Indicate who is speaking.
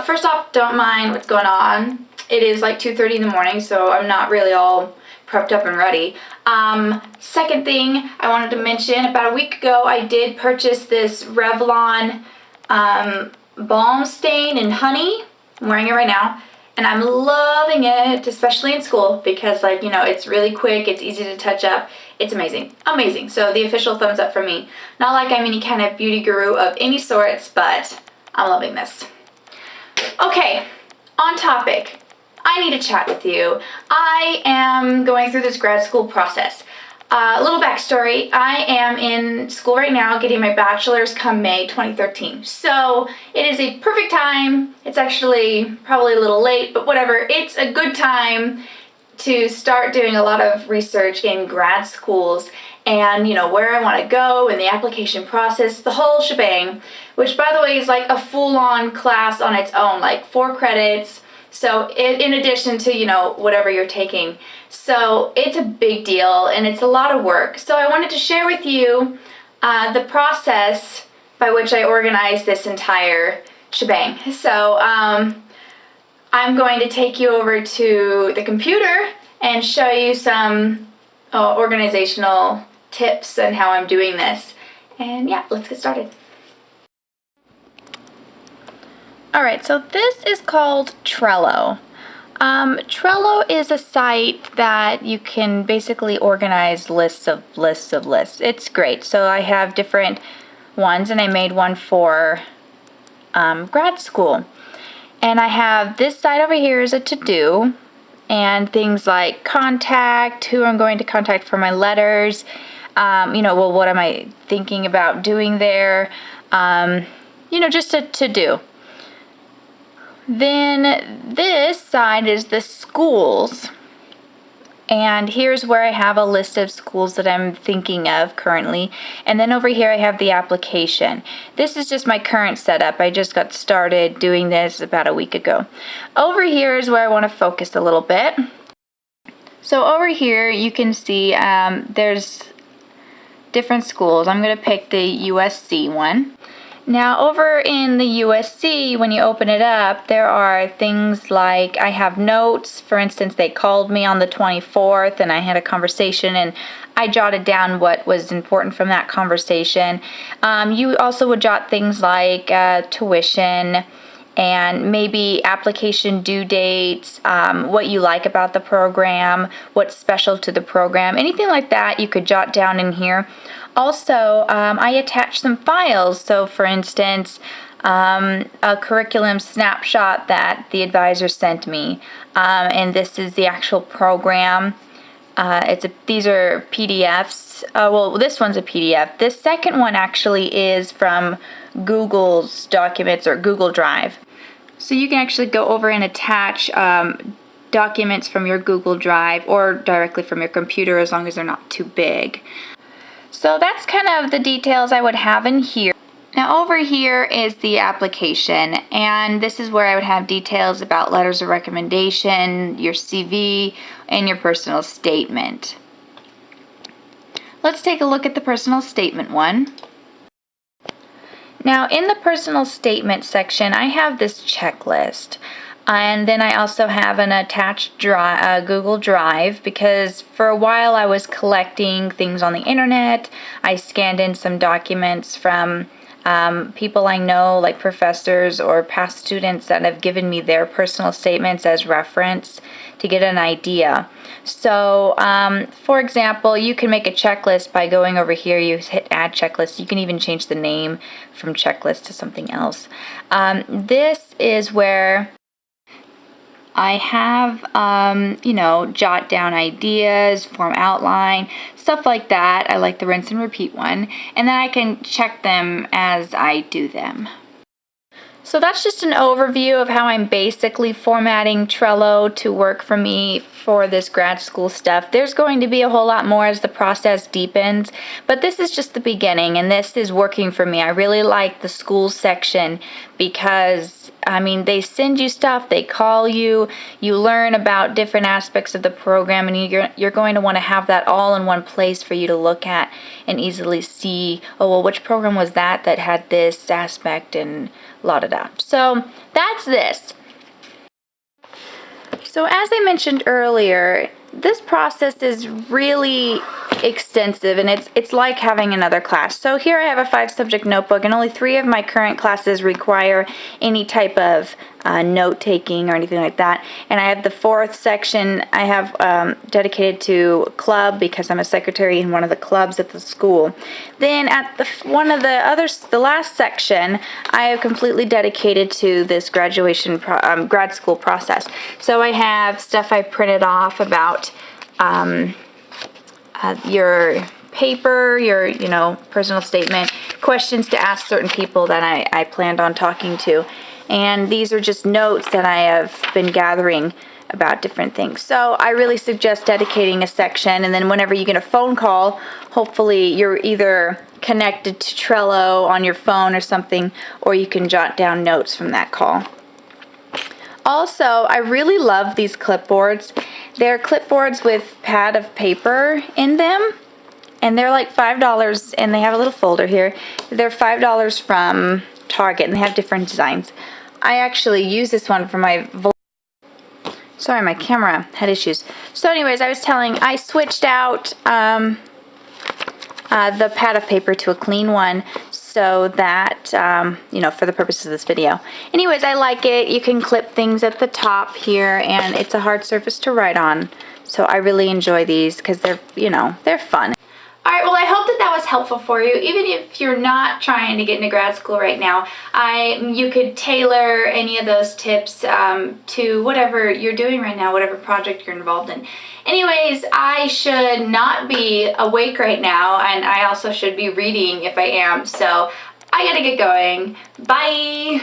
Speaker 1: First off, don't mind what's going on. It is like 2:30 in the morning, so I'm not really all prepped up and ready. Second thing I wanted to mention, about a week ago, I did purchase this Revlon Balm Stain and Honey. I'm wearing it right now, and I'm loving it, especially in school, because, like, you know, it's really quick, it's easy to touch up, it's amazing, amazing. So the official thumbs up from me. Not like I'm any kind of beauty guru of any sorts, but I'm loving this. Okay, on topic. I need to chat with you. I am going through this grad school process. A little backstory, I am in school right now getting my bachelor's come May 2013. So it is a perfect time. It's actually probably a little late, but whatever. It's a good time to start doing a lot of research in grad schools and, you know, where I want to go and the application process, the whole shebang, which, by the way, is like a full-on class on its own, like 4 credits. So in addition to, you know, whatever you're taking. So it's a big deal and it's a lot of work. So I wanted to share with you the process by which I organized this entire shebang. So I'm going to take you over to the computer and show you some organizational tips and how I'm doing this. And yeah, let's get started. Alright, so this is called Trello. Trello is a site that you can basically organize lists of lists. It's great. So I have different ones, and I made one for grad school. And I have this side over here is a to-do, and things like contact, who I'm going to contact for my letters, you know, well, what am I thinking about doing there, you know, just a to-do. Then this side is the schools, and here's where I have a list of schools that I'm thinking of currently, and then over here I have the application. This is just my current setup. I just got started doing this about a week ago. Over here is where I want to focus a little bit. So over here you can see there's different schools. I'm going to pick the USC one. Now over in the USC, when you open it up, there are things like I have notes. For instance, they called me on the 24th and I had a conversation and I jotted down what was important from that conversation. You also would jot things like tuition and maybe application due dates, what you like about the program, what's special to the program, anything like that you could jot down in here. Also, I attached some files. So, for instance, a curriculum snapshot that the advisor sent me, and this is the actual program. These are PDFs. Well, this one's a PDF. This second one actually is from Google's documents or Google Drive. So you can actually go over and attach documents from your Google Drive or directly from your computer as long as they're not too big. So that's kind of the details I would have in here. Now over here is the application, and this is where I would have details about letters of recommendation, your CV, and your personal statement. Let's take a look at the personal statement one. Now in the personal statement section, I have this checklist. And then I also have an attached Google Drive, because for a while I was collecting things on the internet. I scanned in some documents from people I know, like professors or past students that have given me their personal statements as reference to get an idea. So, for example, you can make a checklist by going over here. You hit Add Checklist. You can even change the name from checklist to something else. This is where I have, you know, jot down ideas, form outline, stuff like that. I like the rinse and repeat one. And then I can check them as I do them. So that's just an overview of how I'm basically formatting Trello to work for me for this grad school stuff. There's going to be a whole lot more as the process deepens, but this is just the beginning, and this is working for me. I really like the school section because I mean, they send you stuff, they call you, you learn about different aspects of the program, and you're going to want to have that all in one place for you to look at and easily see, oh, well, which program was that had this aspect and la-da-da. So that's this. So as I mentioned earlier, this process is really extensive, and it's like having another class. So here I have a 5-subject notebook, and only 3 of my current classes require any type of note-taking or anything like that. And I have the 4th section I have dedicated to club, because I'm a secretary in one of the clubs at the school. Then at the last section, I have completely dedicated to this graduation grad school process. So I have stuff I printed off about your paper, your personal statement, questions to ask certain people that I planned on talking to, and these are just notes that I have been gathering about different things. So I really suggest dedicating a section, and then whenever you get a phone call, hopefully you're either connected to Trello on your phone or something, or you can jot down notes from that call. Also, I really love these clipboards. They're clipboards with pad of paper in them, and they're like $5, and they have a little folder here. They're $5 from Target, and they have different designs. I actually use this one for my sorry, my camera had issues. So anyways, I switched out the pad of paper to a clean one, so that, for the purposes of this video. Anyways, I like it. You can clip things at the top here, and it's a hard surface to write on. So I really enjoy these because they're fun. Alright, well, I hope that was helpful for you. Even if you're not trying to get into grad school right now, you could tailor any of those tips to whatever you're doing right now, whatever project you're involved in. Anyways, I should not be awake right now, and I also should be reading if I am, so I gotta get going. Bye!